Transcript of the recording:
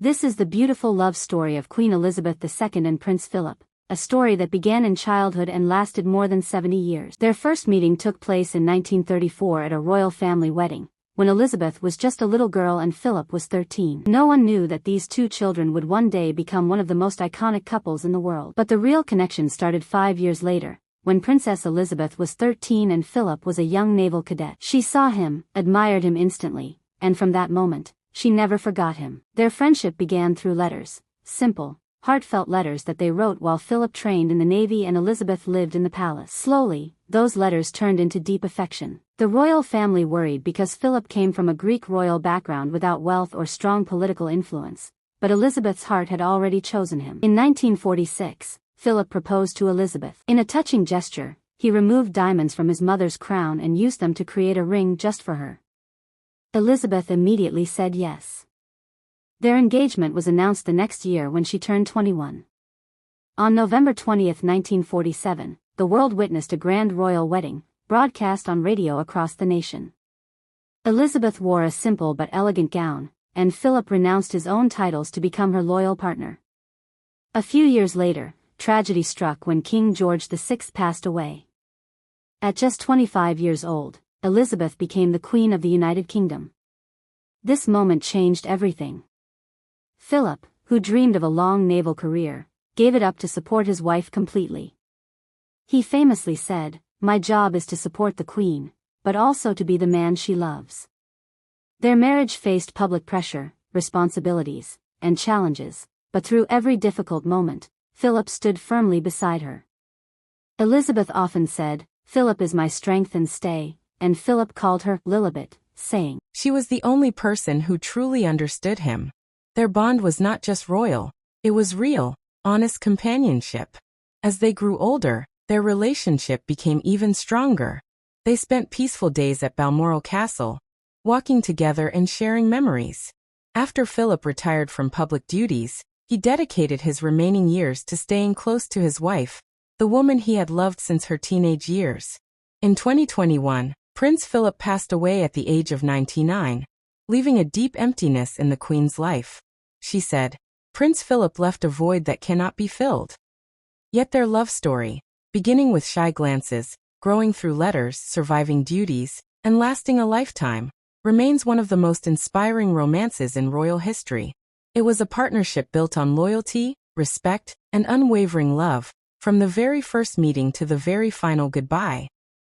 This is the beautiful love story of Queen Elizabeth II and Prince Philip, a story that began in childhood and lasted more than 70 years. Their first meeting took place in 1934 at a royal family wedding, when Elizabeth was just a little girl and Philip was 13. No one knew that these two children would one day become one of the most iconic couples in the world. But the real connection started 5 years later, when Princess Elizabeth was 13 and Philip was a young naval cadet. She saw him, admired him instantly, and from that moment, she never forgot him. Their friendship began through letters, simple, heartfelt letters that they wrote while Philip trained in the Navy and Elizabeth lived in the palace. Slowly, those letters turned into deep affection. The royal family worried because Philip came from a Greek royal background without wealth or strong political influence, but Elizabeth's heart had already chosen him. In 1946, Philip proposed to Elizabeth. In a touching gesture, he removed diamonds from his mother's crown and used them to create a ring just for her. Elizabeth immediately said yes. Their engagement was announced the next year when she turned 21. On November 20, 1947, the world witnessed a grand royal wedding, broadcast on radio across the nation. Elizabeth wore a simple but elegant gown, and Philip renounced his own titles to become her loyal partner. A few years later, tragedy struck when King George VI passed away. At just 25 years old, Elizabeth became the Queen of the United Kingdom. This moment changed everything. Philip, who dreamed of a long naval career, gave it up to support his wife completely. He famously said, "My job is to support the Queen, but also to be the man she loves." Their marriage faced public pressure, responsibilities, and challenges, but through every difficult moment, Philip stood firmly beside her. Elizabeth often said, "Philip is my strength and stay," and Philip called her Lilibet, saying, "She was the only person who truly understood him." Their bond was not just royal, it was real, honest companionship. As they grew older, their relationship became even stronger. They spent peaceful days at Balmoral Castle, walking together and sharing memories. After Philip retired from public duties, he dedicated his remaining years to staying close to his wife, the woman he had loved since her teenage years. In 2021, Prince Philip passed away at the age of 99, leaving a deep emptiness in the Queen's life. She said, "Prince Philip left a void that cannot be filled." Yet their love story, beginning with shy glances, growing through letters, surviving duties, and lasting a lifetime, remains one of the most inspiring romances in royal history. It was a partnership built on loyalty, respect, and unwavering love, from the very first meeting to the very final goodbye.